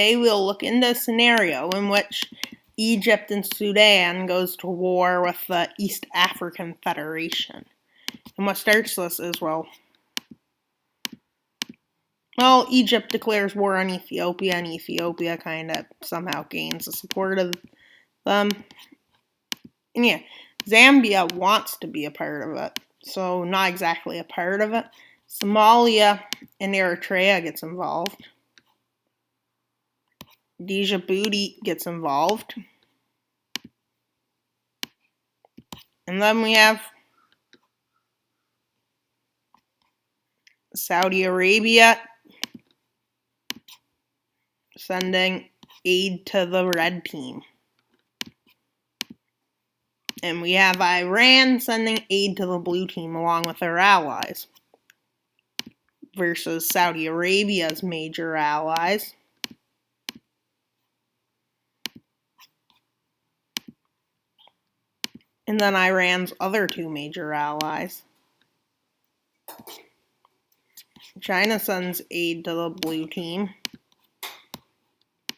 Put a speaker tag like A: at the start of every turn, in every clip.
A: Today we'll look into a scenario in which Egypt and Sudan goes to war with the East African Federation. And what starts this is, well, Egypt declares war on Ethiopia, and Ethiopia kind of somehow gains the support of them. And yeah, Zambia wants to be a part of it, so not exactly a part of it. Somalia and Eritrea gets involved. Djibouti gets involved. And then we have Saudi Arabia sending aid to the red team. And we have Iran sending aid to the blue team along with their allies versus Saudi Arabia's major allies. And then Iran's other two major allies. China sends aid to the blue team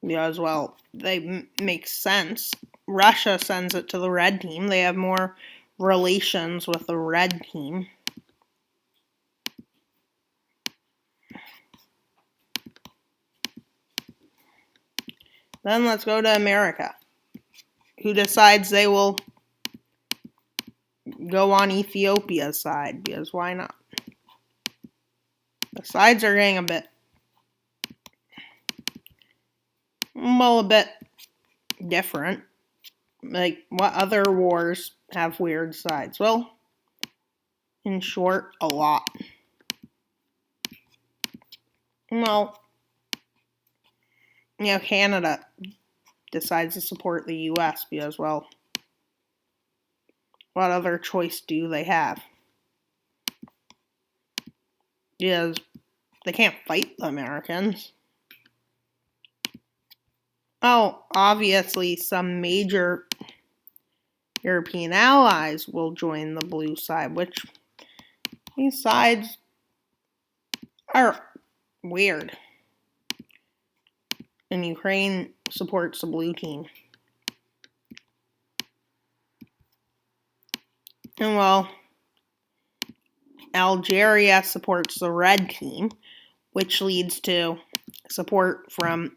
A: because, well, they make sense. Russia sends it to the red team. They have more relations with the red team. Then let's go to America, who decides they will go on Ethiopia's side, because why not? The sides are getting a bit different. Like, what other wars have weird sides? Well, in short, a lot. Well, Canada decides to support the U.S. because, well, what other choice do they have? Because they can't fight the Americans. Obviously, some major European allies will join the blue side, which these sides are weird. And Ukraine supports the blue team. And, well, Algeria supports the red team, which leads to support from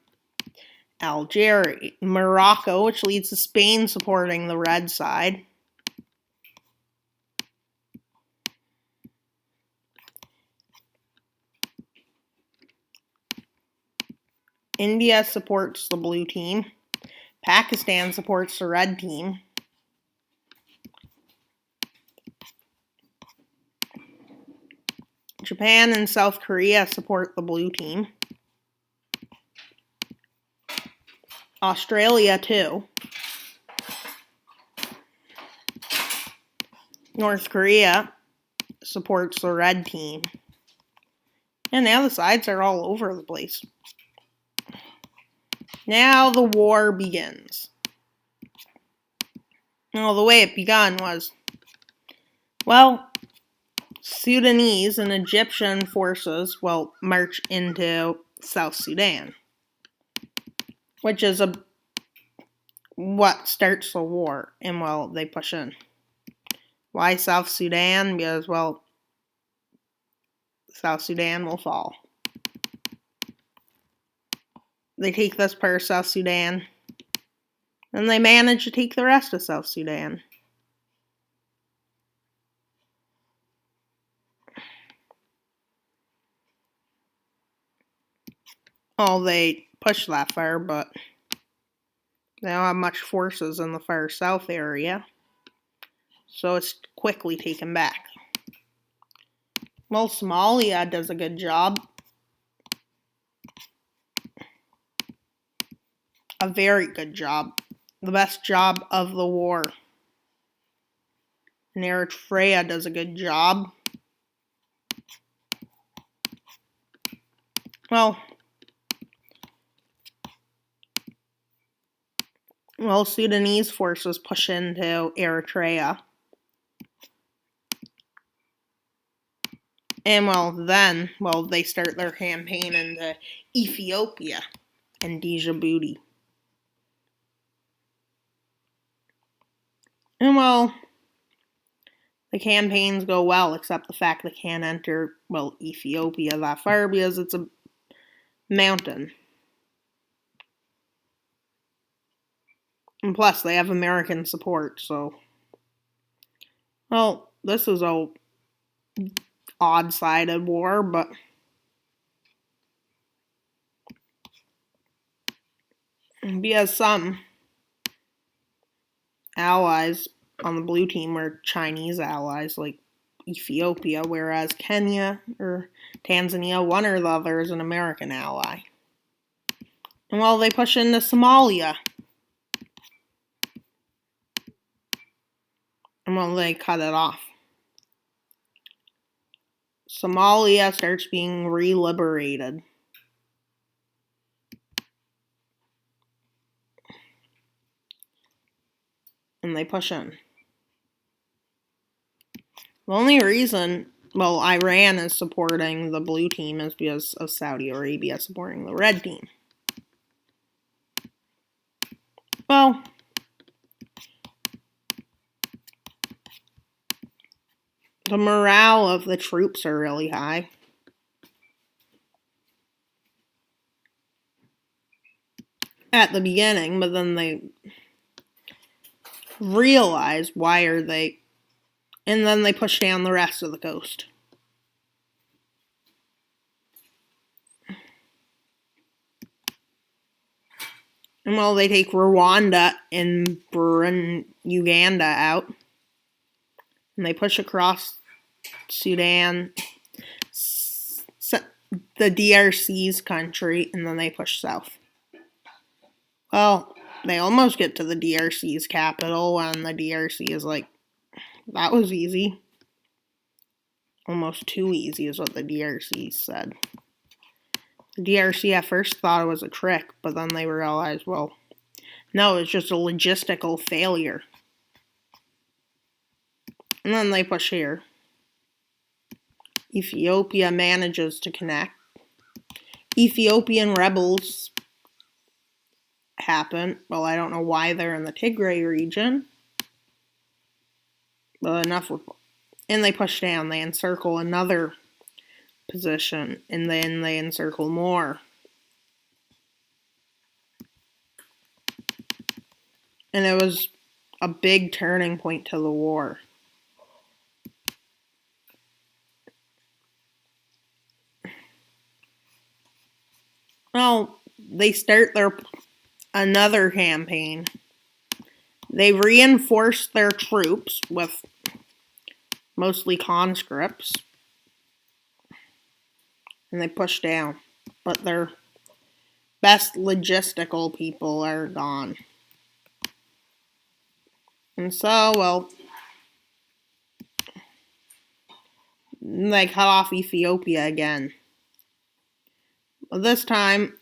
A: Algeria. Morocco, which leads to Spain supporting the red side. India supports the blue team. Pakistan supports the red team. Japan and South Korea support the blue team. Australia, too. North Korea supports the red team. And now the sides are all over the place. Now the war begins. Well, the way it began was, well, Sudanese and Egyptian forces will march into South Sudan, which is what starts the war, and, well, they push in. Why South Sudan? Because, well, South Sudan will fall. They take this part of South Sudan, and they manage to take the rest of South Sudan. They push that far, but they don't have much forces in the far south area, so it's quickly taken back. Well, Somalia does a good job. A very good job. The best job of the war. And Eritrea does a good job. Well, Sudanese forces push into Eritrea. And, then they start their campaign into Ethiopia. and Djibouti. And well, the campaigns go well, except the fact they can't enter, well, Ethiopia that far because it's a mountain. And plus, they have American support, so. Well, this is a odd-sided war, but because some allies on the blue team were Chinese allies, like Ethiopia, whereas Kenya or Tanzania, one or the other, is an American ally. And well, they push into Somalia. And well, they cut it off. Somalia starts being re-liberated. And they push in. The only reason, well, Iran is supporting the blue team is because of Saudi Arabia supporting the red team. Well, the morale of the troops are really high. At the beginning, but then they realize why are they, and then they push down the rest of the coast. And well, they take Rwanda and Uganda out. And they push across Sudan, the DRC's country, and then they push south. Well, they almost get to the DRC's capital, and the DRC is like, that was easy. Almost too easy is what the DRC said. The DRC at first thought it was a trick, but then they realized, well, no, it's just a logistical failure. And then they push here. Ethiopia manages to connect. Ethiopian rebels happen. Well, I don't know why they're in the Tigray region. But enough with. And they push down. They encircle another position. And then they encircle more. And it was a big turning point to the war. Well, they start another campaign. They reinforce their troops with mostly conscripts. And they push down. But their best logistical people are gone. And so, well, they cut off Ethiopia again. But this time,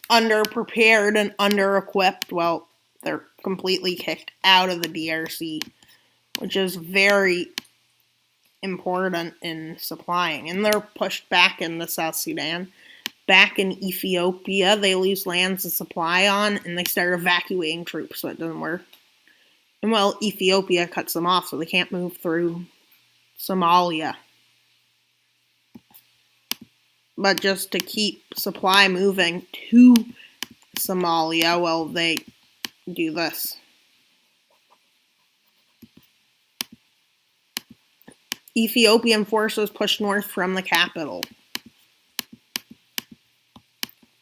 A: underprepared and under-equipped, well, they're completely kicked out of the DRC, which is very important in supplying. And they're pushed back into South Sudan. Back in Ethiopia, they lose lands to supply on, and they start evacuating troops, so it doesn't work. And well, Ethiopia cuts them off, so they can't move through Somalia. But just to keep supply moving to Somalia, well, they do this. Ethiopian forces push north from the capital,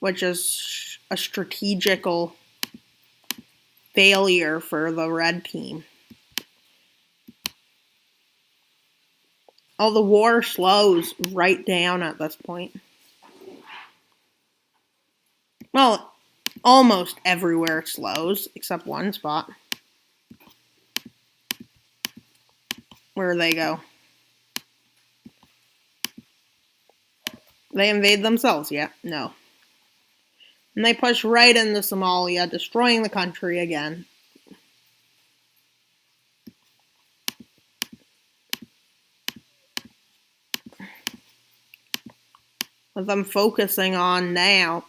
A: which is a strategical failure for the red team. Oh, the war slows right down at this point. Well, almost everywhere it slows, except one spot. Where do they go? They invade themselves, yeah? No. And they push right into Somalia, destroying the country again. With them focusing on now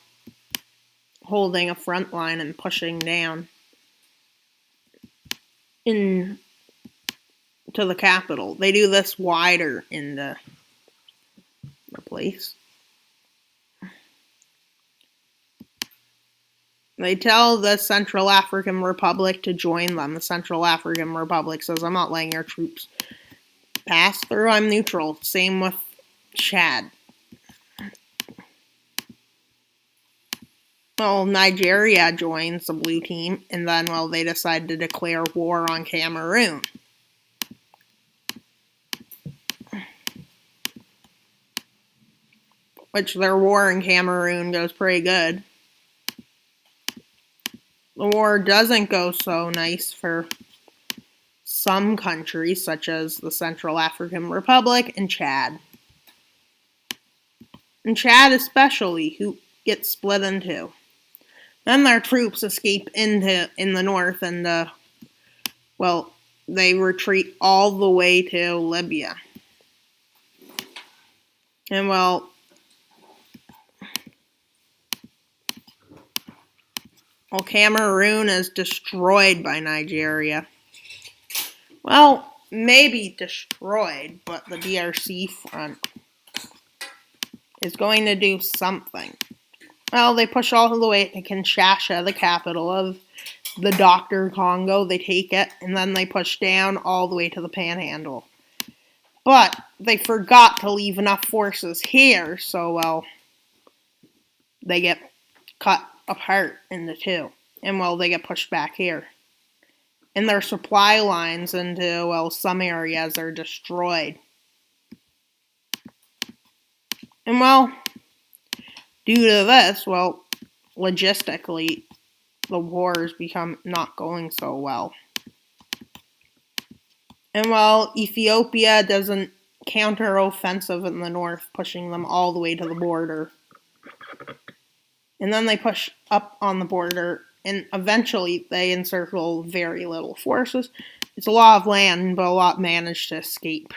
A: holding a front line and pushing down into the capital. They do this wider in the place. They tell the Central African Republic to join them. The Central African Republic says, I'm not letting your troops pass through. I'm neutral. Same with Chad. Well, Nigeria joins the blue team, and then, well, they decide to declare war on Cameroon. Which their war in Cameroon goes pretty good. The war doesn't go so nice for some countries, such as the Central African Republic and Chad. And Chad especially, who gets split in two. Then their troops escape in the north, and well, they retreat all the way to Libya. And well, Cameroon is destroyed by Nigeria. Well, maybe destroyed, but the DRC front is going to do something. Well, they push all the way to Kinshasa, the capital of the Dr. Congo. They take it, and then they push down all the way to the Panhandle. But they forgot to leave enough forces here, so, well, they get cut apart into two. And, well, they get pushed back here. And their supply lines into, well, some areas are destroyed. And, well, due to this, well, logistically, the wars become not going so well. And while Ethiopia does a counter-offensive in the north, pushing them all the way to the border. And then they push up on the border, and eventually they encircle very little forces. It's a lot of land, but a lot manage to escape.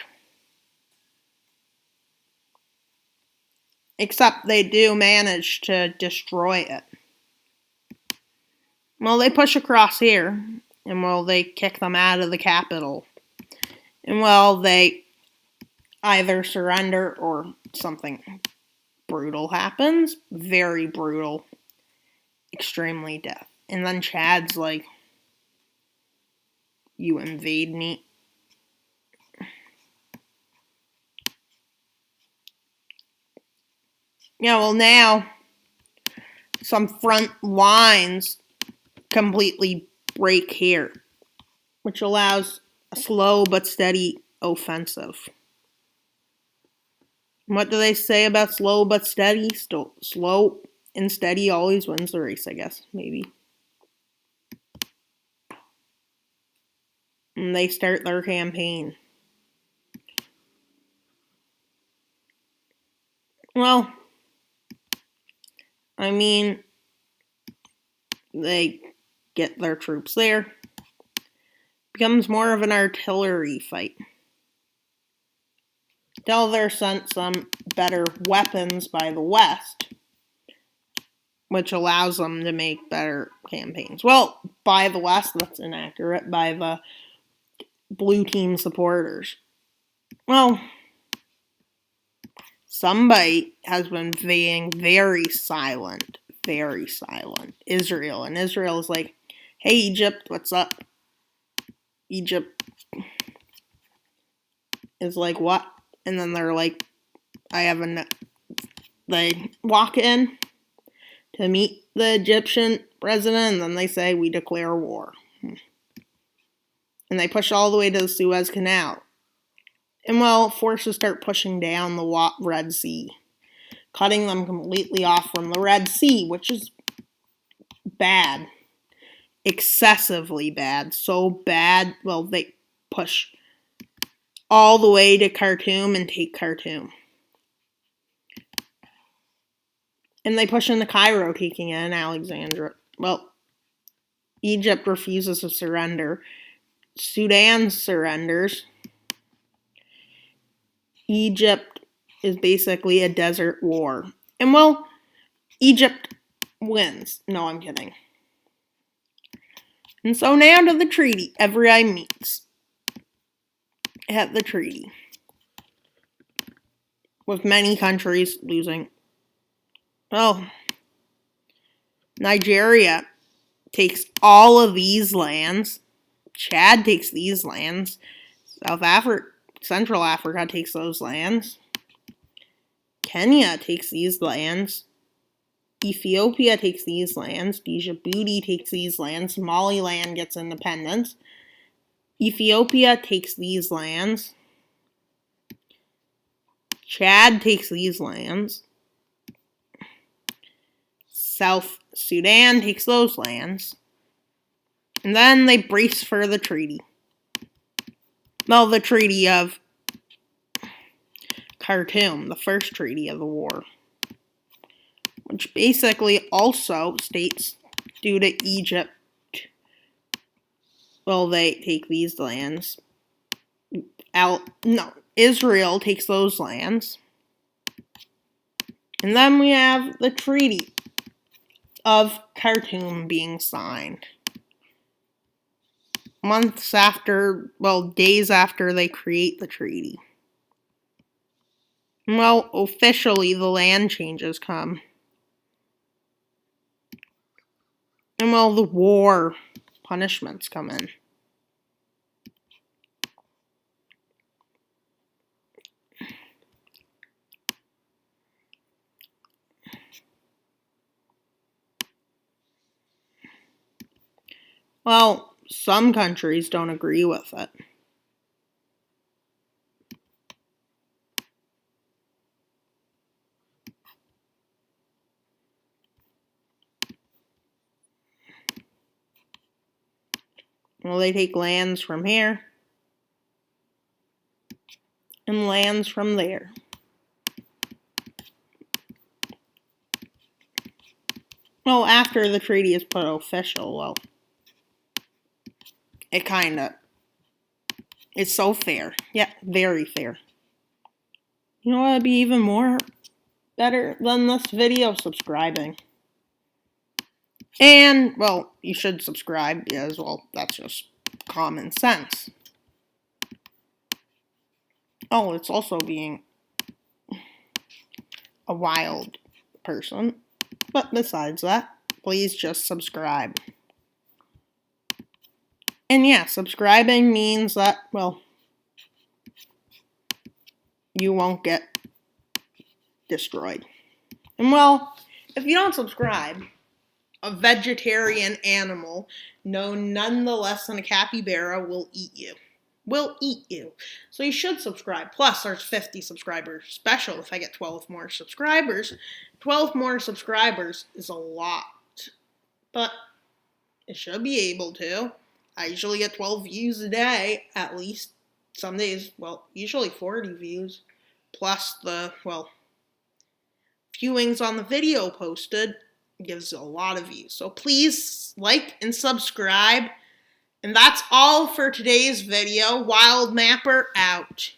A: Except they do manage to destroy it. Well, they push across here, and well, they kick them out of the capital. And well, they either surrender or something brutal happens. Very brutal. Extremely death. And then Chad's like, you invade me. Yeah, well, now some front lines completely break here, which allows a slow but steady offensive. What do they say about slow but steady? Slow and steady always wins the race, I guess, maybe. And they start their campaign. Well, I mean, they get their troops there. Becomes more of an artillery fight. Till they're sent some better weapons by the West, which allows them to make better campaigns. Well, by the West, that's inaccurate. By the blue team supporters. Well, somebody has been being very silent. Israel. And Israel is like, hey, Egypt, what's up? Egypt is like, what? And then they're like, they walk in to meet the Egyptian president, and then they say, we declare war. And they push all the way to the Suez Canal. And well, forces start pushing down the Red Sea, cutting them completely off from the Red Sea, which is bad. Excessively bad. So bad, well, they push all the way to Khartoum and take Khartoum. And they push into Cairo, taking in Alexandria. Well, Egypt refuses to surrender. Sudan surrenders. Egypt is basically a desert war. And well, Egypt wins. No, I'm kidding. And so now to the treaty. Every eye meets at the treaty, with many countries losing. Well, Nigeria takes all of these lands. Chad takes these lands. Central Africa takes those lands. Kenya takes these lands. Ethiopia takes these lands. Djibouti takes these lands. Somaliland gets independence. Ethiopia takes these lands. Chad takes these lands. South Sudan takes those lands. And then they brace for the treaty. Well, the Treaty of Khartoum, the first treaty of the war, which basically also states, due to Egypt, well, they take these lands. Israel takes those lands. And then we have the Treaty of Khartoum being signed. Days after they create the treaty. Well, officially, the land changes come. And the war punishments come in. Well, some countries don't agree with it. Well, they take lands from here and lands from there. Well, after the treaty is put official, it's so fair. Yeah, very fair. You know what would be even more better than this video? Subscribing. And, you should subscribe as well. That's just common sense. Oh, it's also being a wild person. But besides that, please just subscribe. And yeah, subscribing means that, you won't get destroyed. And if you don't subscribe, a vegetarian animal known none the less than a capybara will eat you. So you should subscribe. Plus, there's 50 subscribers special if I get 12 more subscribers. 12 more subscribers is a lot. But it should be able to. I usually get 12 views a day, at least. Some days, usually 40 views. Plus the, viewings on the video posted gives a lot of views. So please like and subscribe. And that's all for today's video. Wild Mapper out.